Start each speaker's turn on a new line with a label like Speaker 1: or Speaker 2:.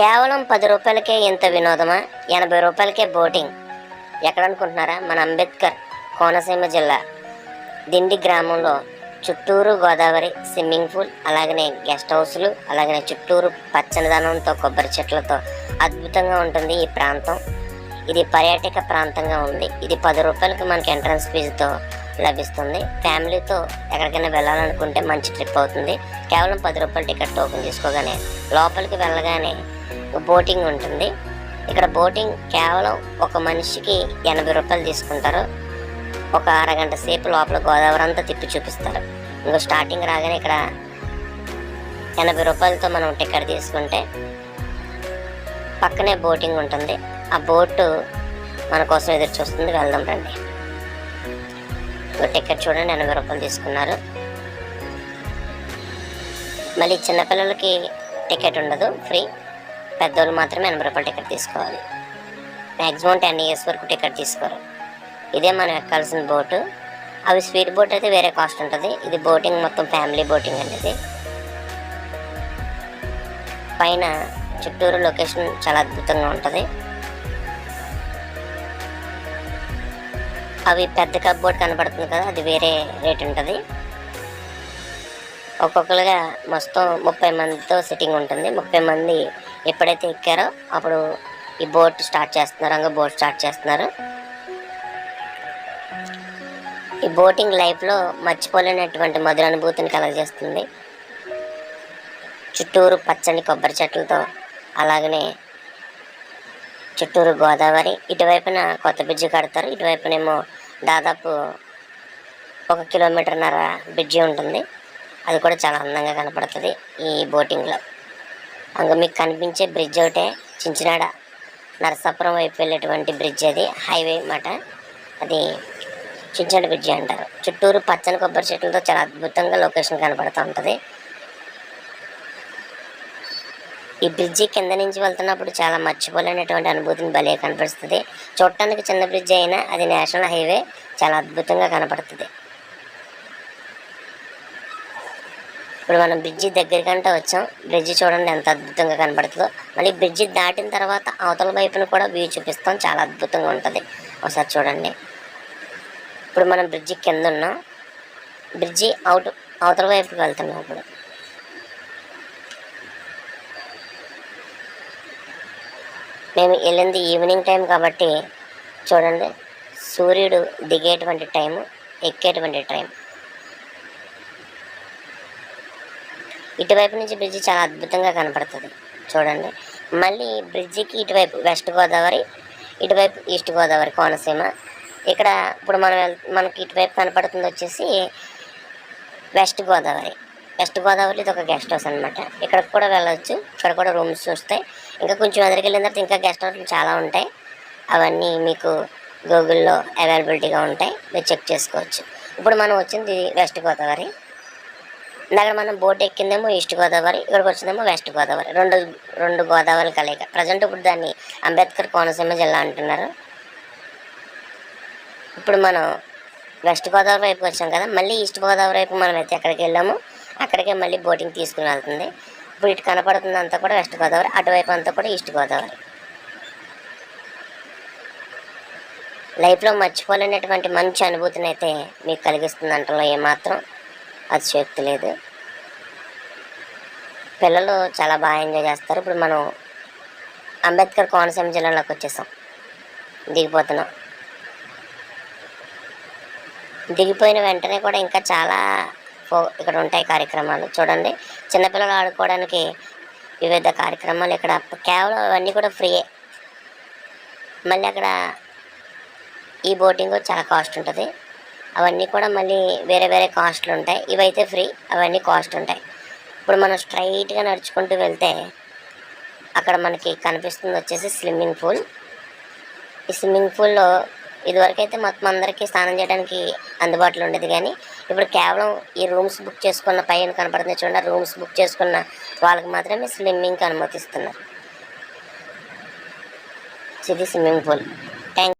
Speaker 1: కేవలం 10 రూపాయలకే ఇంత వినోదమా? 80 రూపాయలకే బోటింగ్. ఎక్కడనుకుంటున్నారా? మన అంబేద్కర్ కోనసీమ జిల్లా దిండి గ్రామంలో చుట్టూరు గోదావరి, స్విమ్మింగ్ పూల్, అలాగనే గెస్ట్ హౌస్లు, అలాగనే చుట్టూరు పచ్చనిదనంతో కొబ్బరి చెట్లతో అద్భుతంగా ఉంటుంది ఈ ప్రాంతం. ఇది పర్యాటక ప్రాంతంగా ఉంది. ఇది 10 రూపాయలకి మనకి ఎంట్రన్స్ ఫీజుతో లభిస్తుంది. ఫ్యామిలీతో ఎక్కడికైనా వెళ్ళాలనుకుంటే మంచి ట్రిప్ అవుతుంది. కేవలం 10 రూపాయల టికెట్ టోకెన్ తీసుకోగానే లోపలికి వెళ్ళగానే బోటింగ్ ఉంటుంది. ఇక్కడ బోటింగ్ కేవలం ఒక మనిషికి 80 రూపాయలు తీసుకుంటారు. ఒక అరగంట సేపు లోపల గోదావరి అంతా తిప్పి చూపిస్తారు. ఇంకో స్టార్టింగ్ రాగానే ఇక్కడ 80 రూపాయలతో మనం టికెట్ తీసుకుంటే పక్కనే బోటింగ్ ఉంటుంది. ఆ బోటు మన కోసం ఎదురు చూస్తుంది. వెళ్దాం రండి. టికెట్ చూడండి, 80 రూపాయలు తీసుకున్నారు. మళ్ళీ చిన్నపిల్లలకి టికెట్ ఉండదు, ఫ్రీ. పెద్దోళ్ళు మాత్రమే 80 రూపాయల టికెట్ తీసుకోవాలి. మ్యాక్సిమం 10 ఇయర్స్ వరకు టికెట్ తీసుకోరు. ఇదే మనం ఎక్కాల్సిన బోటు. అవి స్పీడ్ బోట్ అయితే వేరే కాస్ట్ ఉంటుంది. ఇది బోటింగ్ మొత్తం ఫ్యామిలీ బోటింగ్ అనేది. పైన చుట్టూరు లొకేషన్ చాలా అద్భుతంగా ఉంటుంది. అవి పెద్ద కప్ బోట్ కనపడుతుంది కదా, అది వేరే రేట్ ఉంటుంది. ఒక్కొక్కరుగా మొత్తం 30 మందితో సిట్టింగ్ ఉంటుంది. 30 మంది ఎప్పుడైతే ఎక్కారో అప్పుడు ఈ బోట్ స్టార్ట్ చేస్తున్నారు. ఈ బోటింగ్ లైఫ్లో మర్చిపోలేనటువంటి మధుర అనుభూతిని కలగజేస్తుంది. చుట్టూరు పచ్చని కొబ్బరి చెట్లతో, అలాగనే చుట్టూరు గోదావరి. ఇటువైపున కొత్త బ్రిడ్జి కడతారు, ఇటువైపునేమో దాదాపు 1.5 కిలోమీటర్న్నర బ్రిడ్జి ఉంటుంది. అది కూడా చాలా అందంగా కనపడుతుంది ఈ బోటింగ్లో. అంగ మీకు కనిపించే బ్రిడ్జ్ ఒకటే చించినాడ నరసాపురం వైపు వెళ్ళేటువంటి బ్రిడ్జ్. అది హైవే అన్నమాట. అది చించినాడ బ్రిడ్జి అంటారు. చుట్టూరు పచ్చని కొబ్బరి చెట్లతో చాలా అద్భుతంగా లొకేషన్ కనపడుతూ ఉంటుంది. ఈ బ్రిడ్జి కింద నుంచి వెళ్తున్నప్పుడు చాలా మర్చిపోలేనటువంటి అనుభూతిని భలే కనపడుతుంది. చూడటానికి చిన్న బ్రిడ్జి అయినా అది నేషనల్ హైవే, చాలా అద్భుతంగా కనపడుతుంది. ఇప్పుడు మనం బ్రిడ్జి దగ్గరికంటే వచ్చాం. బ్రిడ్జి చూడండి ఎంత అద్భుతంగా కనపడుతుందో. మళ్ళీ బ్రిడ్జి దాటిన తర్వాత అవతల వైపున కూడా వ్యూ చూపిస్తాం, చాలా అద్భుతంగా ఉంటుంది. ఒకసారి చూడండి. ఇప్పుడు మనం బ్రిడ్జి కింద ఉన్నాం. బ్రిడ్జి అవతల వైపుకి వెళ్తున్నాం. ఇప్పుడు మేము వెళ్ళింది ఈవినింగ్ టైం కాబట్టి చూడండి, సూర్యుడు దిగేటువంటి టైము, ఎక్కేటువంటి టైం. ఇటువైపు నుంచి బ్రిడ్జి చాలా అద్భుతంగా కనపడుతుంది చూడండి. మళ్ళీ బ్రిడ్జికి ఇటువైపు వెస్ట్ గోదావరి, ఇటువైపు ఈస్ట్ గోదావరి కోనసీమ. ఇక్కడ ఇప్పుడు మనకి ఇటువైపు కనపడుతుంది వచ్చేసి వెస్ట్ గోదావరి. వెస్ట్ గోదావరి ఇది ఒక గెస్ట్ హౌస్ అనమాట. ఇక్కడికి కూడా వెళ్ళవచ్చు. ఇక్కడ కూడా రూమ్స్ వస్తాయి. ఇంకా కొంచెం ఎదురుకి వెళ్ళిన తర్వాత ఇంకా గెస్ట్ హౌస్లు చాలా ఉంటాయి. అవన్నీ మీకు గూగుల్లో అవైలబిలిటీగా ఉంటాయి, మీరు చెక్ చేసుకోవచ్చు. ఇప్పుడు మనం వచ్చింది వెస్ట్ గోదావరి. ఇందాక మనం బోట్ ఎక్కిందేమో ఈస్ట్ గోదావరి, ఇక్కడికి వచ్చిందేమో వెస్ట్ గోదావరి. రెండు గోదావరి కలయిక. ప్రజెంట్ ఇప్పుడు దాన్ని అంబేద్కర్ కోనసీమ జిల్లా అంటున్నారు. ఇప్పుడు మనం వెస్ట్ గోదావరి వైపు వచ్చాం కదా, మళ్ళీ ఈస్ట్ గోదావరి వైపు మనం అయితే ఎక్కడికి వెళ్ళామో అక్కడికే మళ్ళీ బోటింగ్ తీసుకుని వెళ్తుంది. ఇప్పుడు ఇటు కనపడుతుంది అంతా కూడా వెస్ట్ గోదావరి, అటువైపు అంతా కూడా ఈస్ట్ గోదావరి. లైఫ్లో మర్చిపోలేనటువంటి మంచి అనుభూతిని అయితే మీకు కలిగిస్తుంది అంటలో ఏమాత్రం అతిశయోక్తి లేదు. పిల్లలు చాలా బాగా ఎంజాయ్ చేస్తారు. ఇప్పుడు మనం అంబేద్కర్ కోనసీమ జిల్లాలోకి వచ్చేసాం, దిగిపోతున్నాం. దిగిపోయిన వెంటనే కూడా ఇంకా చాలా ఇక్కడ ఉంటాయి కార్యక్రమాలు. చూడండి, చిన్నపిల్లలు ఆడుకోవడానికి వివిధ కార్యక్రమాలు ఇక్కడ. కేవలం అవన్నీ కూడా ఫ్రీయే. మళ్ళీ అక్కడ ఈ బోటింగ్ చాలా కాస్ట్ ఉంటుంది. అవన్నీ కూడా మళ్ళీ వేరే వేరే కాస్ట్లు ఉంటాయి. ఇవైతే ఫ్రీ, అవన్నీ కాస్ట్ ఉంటాయి. ఇప్పుడు మనం స్ట్రైట్గా నడుచుకుంటూ వెళ్తే అక్కడ మనకి కనిపిస్తుంది వచ్చేసి స్విమ్మింగ్ పూల్. ఈ స్విమ్మింగ్ పూల్లో ఇదివరకైతే మొత్తం అందరికీ స్నానం చేయడానికి అందుబాటులో ఉండేది, కానీ ఇప్పుడు కేవలం ఈ రూమ్స్ బుక్ చేసుకున్న పైన కనపడుతుంది చూడండి, రూమ్స్ బుక్ చేసుకున్న వాళ్ళకి మాత్రమే స్విమ్మింగ్కి అనుమతిస్తున్నారు. ఇది స్విమ్మింగ్ పూల్.